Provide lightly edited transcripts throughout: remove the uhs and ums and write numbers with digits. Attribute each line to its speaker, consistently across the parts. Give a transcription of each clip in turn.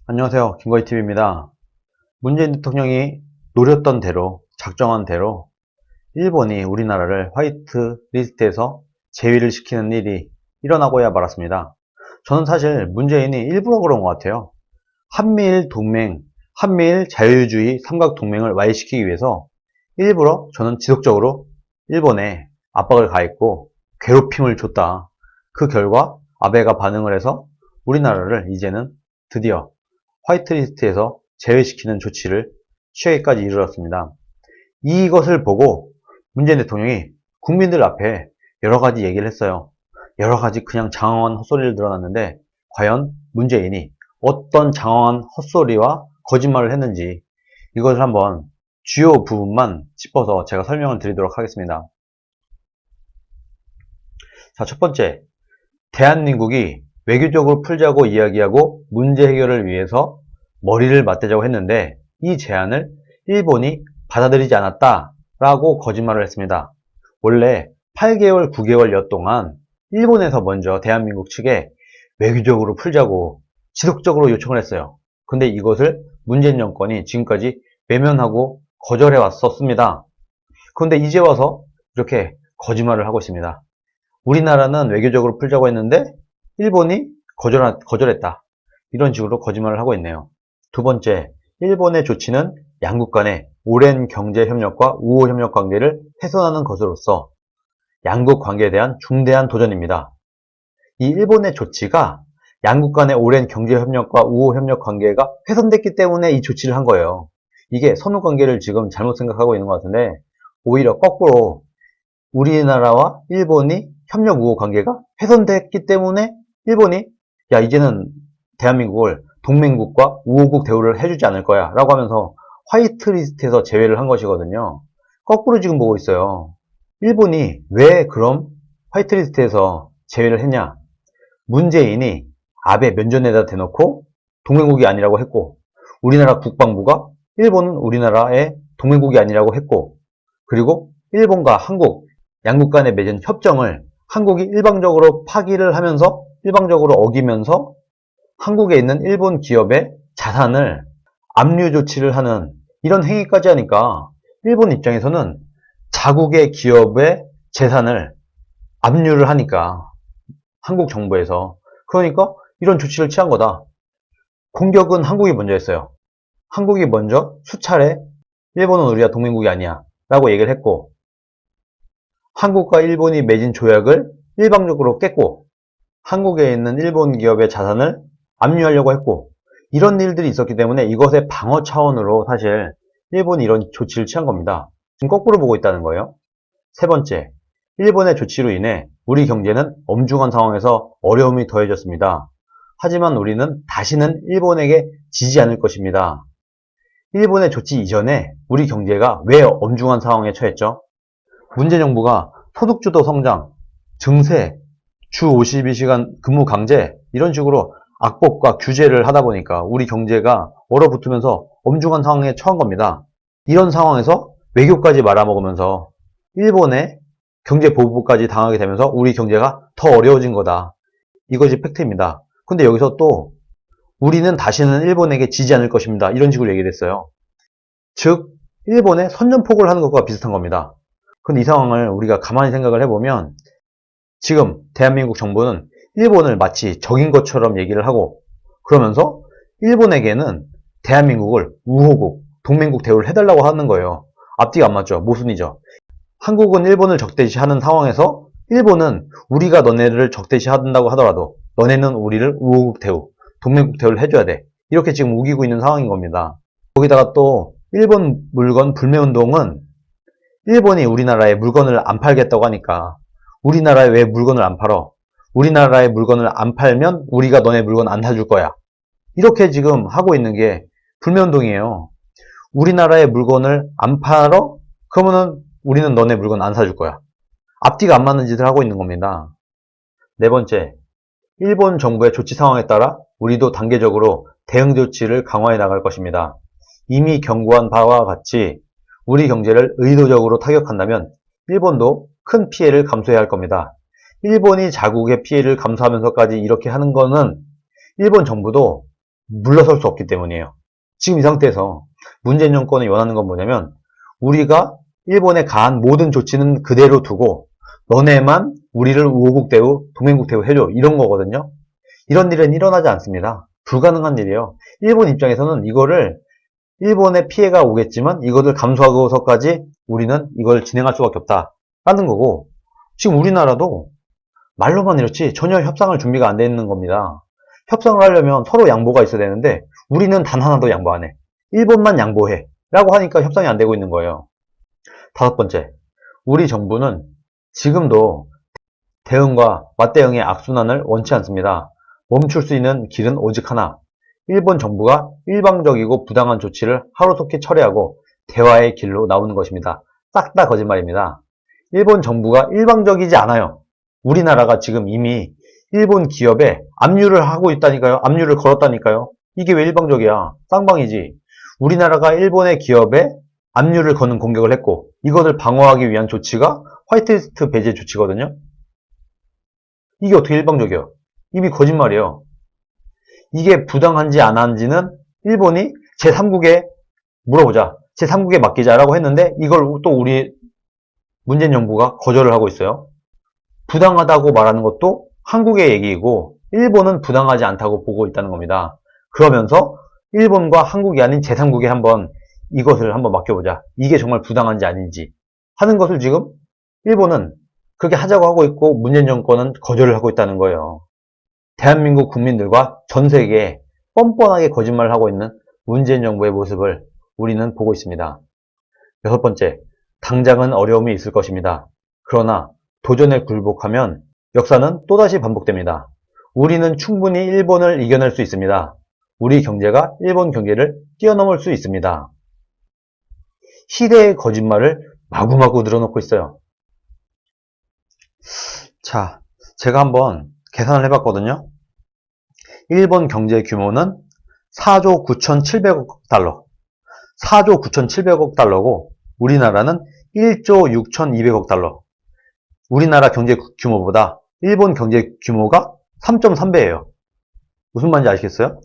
Speaker 1: 안녕하세요. 김거희TV입니다. 문재인 대통령이 노렸던 대로, 작정한 대로 일본이 우리나라를 화이트 리스트에서 제외를 시키는 일이 일어나고야 말았습니다. 저는 사실 문재인이 일부러 그런 것 같아요. 한미일 동맹, 한미일 자유주의 삼각동맹을 와해시키기 위해서 일부러 저는 지속적으로 일본에 압박을 가했고 괴롭힘을 줬다. 그 결과 아베가 반응을 해서 우리나라를 이제는 드디어 화이트리스트에서 제외시키는 조치를 취하기까지 이르렀습니다. 이것을 보고 문재인 대통령이 국민들 앞에 여러 가지 얘기를 했어요. 여러 가지 그냥 장황한 헛소리를 늘어놨는데 과연 문재인이 어떤 장황한 헛소리와 거짓말을 했는지 이것을 한번 주요 부분만 짚어서 제가 설명을 드리도록 하겠습니다. 자, 첫 번째, 대한민국이 외교적으로 풀자고 이야기하고 문제 해결을 위해서 머리를 맞대자고 했는데 이 제안을 일본이 받아들이지 않았다라고 거짓말을 했습니다. 원래 8개월, 9개월여 동안 일본에서 먼저 대한민국 측에 외교적으로 풀자고 지속적으로 요청을 했어요. 근데 이것을 문재인 정권이 지금까지 외면하고 거절해 왔었습니다. 그런데 이제 와서 이렇게 거짓말을 하고 있습니다. 우리나라는 외교적으로 풀자고 했는데 일본이 거절했다. 이런 식으로 거짓말을 하고 있네요. 두 번째, 일본의 조치는 양국 간의 오랜 경제협력과 우호협력 관계를 훼손하는 것으로서 양국 관계에 대한 중대한 도전입니다. 이 일본의 조치가 양국 간의 오랜 경제협력과 우호협력 관계가 훼손됐기 때문에 이 조치를 한 거예요. 이게 선후관계를 지금 잘못 생각하고 있는 것 같은데 오히려 거꾸로 우리나라와 일본이 협력 우호 관계가 훼손됐기 때문에 일본이 야 이제는 대한민국을 동맹국과 우호국 대우를 해주지 않을 거야 라고 하면서 화이트리스트에서 제외를 한 것이거든요. 거꾸로 지금 보고 있어요. 일본이 왜 그럼 화이트리스트에서 제외를 했냐. 문재인이 아베 면전에다 대놓고 동맹국이 아니라고 했고 우리나라 국방부가 일본은 우리나라의 동맹국이 아니라고 했고 그리고 일본과 한국 양국 간에 맺은 협정을 한국이 일방적으로 파기를 하면서 일방적으로 어기면서 한국에 있는 일본 기업의 자산을 압류 조치를 하는 이런 행위까지 하니까 일본 입장에서는 자국의 기업의 재산을 압류를 하니까 한국 정부에서 그러니까 이런 조치를 취한 거다. 공격은 한국이 먼저 했어요. 한국이 먼저 수차례 일본은 우리가 동맹국이 아니야 라고 얘기를 했고 한국과 일본이 맺은 조약을 일방적으로 깼고 한국에 있는 일본 기업의 자산을 압류하려고 했고 이런 일들이 있었기 때문에 이것의 방어 차원으로 사실 일본이 이런 조치를 취한 겁니다. 지금 거꾸로 보고 있다는 거예요. 세 번째, 일본의 조치로 인해 우리 경제는 엄중한 상황에서 어려움이 더해졌습니다. 하지만 우리는 다시는 일본에게 지지 않을 것입니다. 일본의 조치 이전에 우리 경제가 왜 엄중한 상황에 처했죠? 문재인 정부가 소득주도 성장, 증세, 주 52시간 근무 강제 이런 식으로 악법과 규제를 하다 보니까 우리 경제가 얼어붙으면서 엄중한 상황에 처한 겁니다. 이런 상황에서 외교까지 말아먹으면서 일본의 경제보복까지 당하게 되면서 우리 경제가 더 어려워진 거다. 이것이 팩트입니다. 근데 여기서 또 우리는 다시는 일본에게 지지 않을 것입니다. 이런 식으로 얘기를 했어요. 즉 일본에 선전포고를 하는 것과 비슷한 겁니다. 근데 이 상황을 우리가 가만히 생각을 해보면 지금 대한민국 정부는 일본을 마치 적인 것처럼 얘기를 하고 그러면서 일본에게는 대한민국을 우호국, 동맹국 대우를 해달라고 하는 거예요. 앞뒤가 안 맞죠? 모순이죠. 한국은 일본을 적대시하는 상황에서 일본은 우리가 너네를 적대시한다고 하더라도 너네는 우리를 우호국 대우, 동맹국 대우를 해줘야 돼. 이렇게 지금 우기고 있는 상황인 겁니다. 거기다가 또 일본 물건 불매운동은 일본이 우리나라에 물건을 안 팔겠다고 하니까 우리나라에 왜 물건을 안 팔어? 우리나라의 물건을 안 팔면 우리가 너네 물건 안 사줄 거야. 이렇게 지금 하고 있는 게 불매운동이에요. 우리나라의 물건을 안 팔어? 그러면은 우리는 너네 물건 안 사줄 거야. 앞뒤가 안 맞는 짓을 하고 있는 겁니다. 네 번째, 일본 정부의 조치 상황에 따라 우리도 단계적으로 대응 조치를 강화해 나갈 것입니다. 이미 경고한 바와 같이 우리 경제를 의도적으로 타격한다면 일본도 큰 피해를 감수해야 할 겁니다. 일본이 자국의 피해를 감수하면서까지 이렇게 하는 거는 일본 정부도 물러설 수 없기 때문이에요. 지금 이 상태에서 문재인 정권이 원하는 건 뭐냐면 우리가 일본에 가한 모든 조치는 그대로 두고 너네만 우리를 우호국 대우, 동맹국 대우 해줘 이런 거거든요. 이런 일은 일어나지 않습니다. 불가능한 일이에요. 일본 입장에서는 이거를 일본에 피해가 오겠지만 이것을 감수하고서까지 우리는 이걸 진행할 수밖에 없다라는 거고 지금 우리나라도 말로만 이렇지 전혀 협상할 준비가 안 돼 있는 겁니다. 협상을 하려면 서로 양보가 있어야 되는데 우리는 단 하나도 양보 안 해. 일본만 양보해 라고 하니까 협상이 안 되고 있는 거예요. 다섯 번째, 우리 정부는 지금도 대응과 맞대응의 악순환을 원치 않습니다. 멈출 수 있는 길은 오직 하나. 일본 정부가 일방적이고 부당한 조치를 하루속히 철회하고 대화의 길로 나오는 것입니다. 싹 다 거짓말입니다. 일본 정부가 일방적이지 않아요. 우리나라가 지금 이미 일본 기업에 압류를 하고 있다니까요. 압류를 걸었다니까요. 이게 왜 일방적이야? 쌍방이지. 우리나라가 일본의 기업에 압류를 거는 공격을 했고 이것을 방어하기 위한 조치가 화이트리스트 배제 조치거든요. 이게 어떻게 일방적이에요? 이미 거짓말이에요. 이게 부당한지 안 한지는 일본이 제3국에 물어보자. 제3국에 맡기자라고 했는데 이걸 또 우리 문재인 정부가 거절을 하고 있어요. 부당하다고 말하는 것도 한국의 얘기이고 일본은 부당하지 않다고 보고 있다는 겁니다. 그러면서 일본과 한국이 아닌 제3국에 이것을 한번 맡겨보자. 이게 정말 부당한지 아닌지 하는 것을 지금 일본은 그렇게 하자고 하고 있고 문재인 정권은 거절을 하고 있다는 거예요. 대한민국 국민들과 전 세계에 뻔뻔하게 거짓말을 하고 있는 문재인 정부의 모습을 우리는 보고 있습니다. 여섯 번째, 당장은 어려움이 있을 것입니다. 그러나 도전에 굴복하면 역사는 또다시 반복됩니다. 우리는 충분히 일본을 이겨낼 수 있습니다. 우리 경제가 일본 경제를 뛰어넘을 수 있습니다. 시대의 거짓말을 마구마구 늘어놓고 있어요. 자, 제가 한번 계산을 해봤거든요. 일본 경제 규모는 4조 9,700억 달러. 4조 9,700억 달러고 우리나라는 1조 6,200억 달러. 우리나라 경제 규모보다 일본 경제 규모가 3.3배예요. 무슨 말인지 아시겠어요?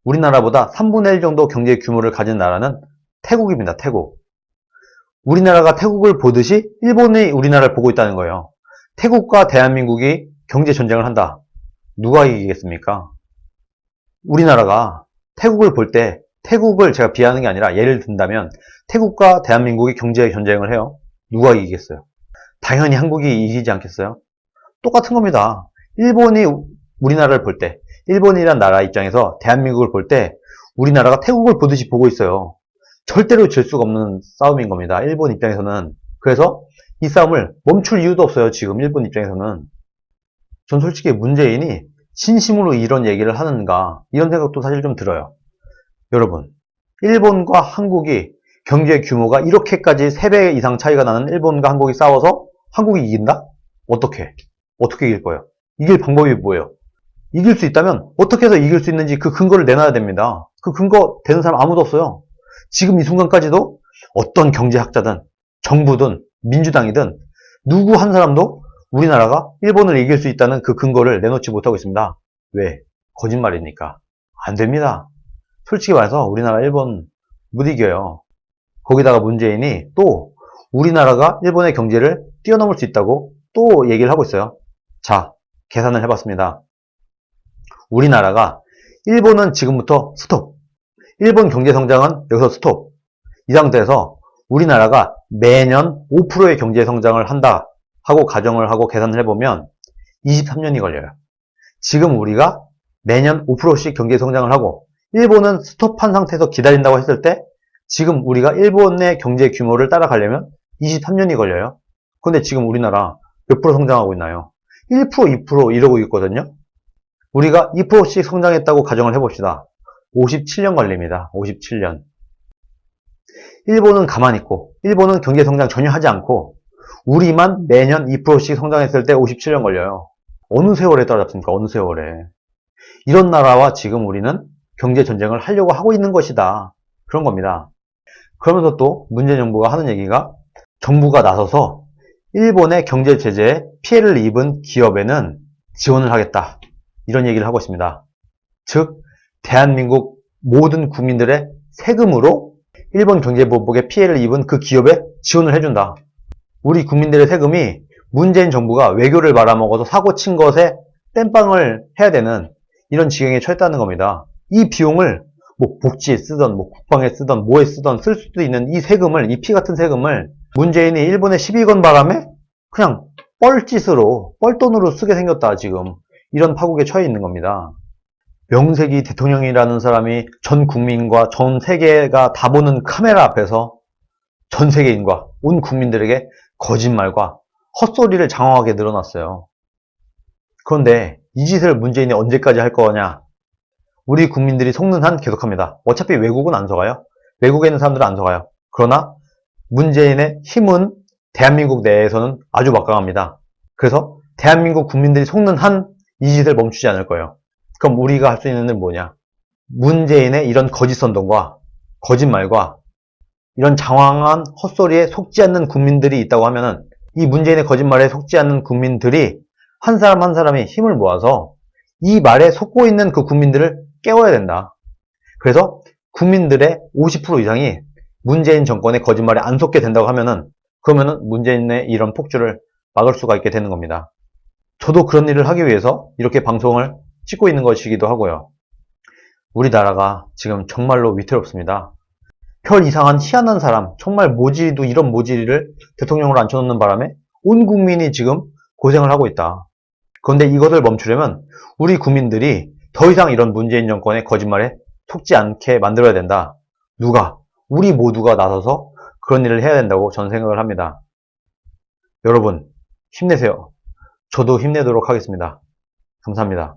Speaker 1: 우리나라보다 3분의 1 정도 경제 규모를 가진 나라는 태국입니다. 태국. 우리나라가 태국을 보듯이 일본이 우리나라를 보고 있다는 거예요. 태국과 대한민국이 경제 전쟁을 한다. 누가 이기겠습니까? 우리나라가 태국을 볼 때 태국을 제가 비하하는 게 아니라 예를 든다면 태국과 대한민국이 경제 전쟁을 해요. 누가 이기겠어요? 당연히 한국이 이기지 않겠어요? 똑같은 겁니다. 일본이 우리나라를 볼 때, 일본이란 나라 입장에서 대한민국을 볼 때 우리나라가 태국을 보듯이 보고 있어요. 절대로 질 수가 없는 싸움인 겁니다. 일본 입장에서는. 그래서 이 싸움을 멈출 이유도 없어요. 지금 일본 입장에서는. 전 솔직히 문재인이 진심으로 이런 얘기를 하는가 이런 생각도 사실 좀 들어요. 여러분, 일본과 한국이 경제 규모가 이렇게까지 3배 이상 차이가 나는 일본과 한국이 싸워서 한국이 이긴다? 어떻게 이길 거예요? 이길 방법이 뭐예요? 이길 수 있다면 어떻게 해서 이길 수 있는지 그 근거를 내놔야 됩니다. 그 근거 되는 사람 아무도 없어요. 지금 이 순간까지도 어떤 경제학자든 정부든 민주당이든 누구 한 사람도 우리나라가 일본을 이길 수 있다는 그 근거를 내놓지 못하고 있습니다. 왜? 거짓말이니까. 안 됩니다. 솔직히 말해서 우리나라 일본 못 이겨요. 거기다가 문재인이 또 우리나라가 일본의 경제를 뛰어넘을 수 있다고 또 얘기를 하고 있어요. 자, 계산을 해봤습니다. 우리나라가 일본은 지금부터 스톱. 일본 경제 성장은 여기서 스톱. 이 상태에서 우리나라가 매년 5%의 경제 성장을 한다 하고 가정을 하고 계산을 해보면 23년이 걸려요. 지금 우리가 매년 5%씩 경제 성장을 하고 일본은 스톱한 상태에서 기다린다고 했을 때 지금 우리가 일본의 경제 규모를 따라가려면 23년이 걸려요. 근데 지금 우리나라 몇 프로 성장하고 있나요? 1%, 2% 이러고 있거든요. 우리가 2%씩 성장했다고 가정을 해봅시다. 57년 걸립니다. 57년. 일본은 가만히 있고 일본은 경제 성장 전혀 하지 않고 우리만 매년 2%씩 성장했을 때 57년 걸려요. 어느 세월에 따라잡습니까? 어느 세월에. 이런 나라와 지금 우리는 경제 전쟁을 하려고 하고 있는 것이다. 그런 겁니다. 그러면서 또 문재인 정부가 하는 얘기가 정부가 나서서 일본의 경제 제재에 피해를 입은 기업에는 지원을 하겠다. 이런 얘기를 하고 있습니다. 즉 대한민국 모든 국민들의 세금으로 일본 경제보복의 피해를 입은 그 기업에 지원을 해준다. 우리 국민들의 세금이 문재인 정부가 외교를 말아먹어서 사고 친 것에 땜빵을 해야 되는 이런 지경에 처했다는 겁니다. 이 비용을 뭐 복지에 쓰던 뭐 국방에 쓰던 뭐에 쓰던 쓸 수도 있는 이 세금을, 이 피 같은 세금을 문재인이 일본에 시비 건 바람에 그냥 뻘짓으로, 뻘돈으로 쓰게 생겼다, 지금. 이런 파국에 처해 있는 겁니다. 명색이 대통령이라는 사람이 전 국민과 전 세계가 다 보는 카메라 앞에서 전 세계인과 온 국민들에게 거짓말과 헛소리를 장황하게 늘어놨어요. 그런데 이 짓을 문재인이 언제까지 할 거냐? 우리 국민들이 속는 한 계속합니다. 어차피 외국은 안 속아요. 외국에 있는 사람들은 안 속아요. 그러나 문재인의 힘은 대한민국 내에서는 아주 막강합니다. 그래서 대한민국 국민들이 속는 한 이 짓을 멈추지 않을 거예요. 그럼 우리가 할 수 있는 일은 뭐냐? 문재인의 이런 거짓 선동과 거짓말과 이런 장황한 헛소리에 속지 않는 국민들이 있다고 하면은 이 문재인의 거짓말에 속지 않는 국민들이 한 사람 한 사람이 힘을 모아서 이 말에 속고 있는 그 국민들을 깨워야 된다. 그래서 국민들의 50% 이상이 문재인 정권의 거짓말에 안 속게 된다고 하면은 그러면은 문재인의 이런 폭주를 막을 수가 있게 되는 겁니다. 저도 그런 일을 하기 위해서 이렇게 방송을 찍고 있는 것이기도 하고요. 우리나라가 지금 정말로 위태롭습니다. 별 이상한 희한한 사람, 정말 모질이도 이런 모질이를 대통령으로 앉혀놓는 바람에 온 국민이 지금 고생을 하고 있다. 그런데 이것을 멈추려면 우리 국민들이 더 이상 이런 문재인 정권의 거짓말에 속지 않게 만들어야 된다. 누가? 우리 모두가 나서서 그런 일을 해야 된다고 저는 생각을 합니다. 여러분, 힘내세요. 저도 힘내도록 하겠습니다. 감사합니다.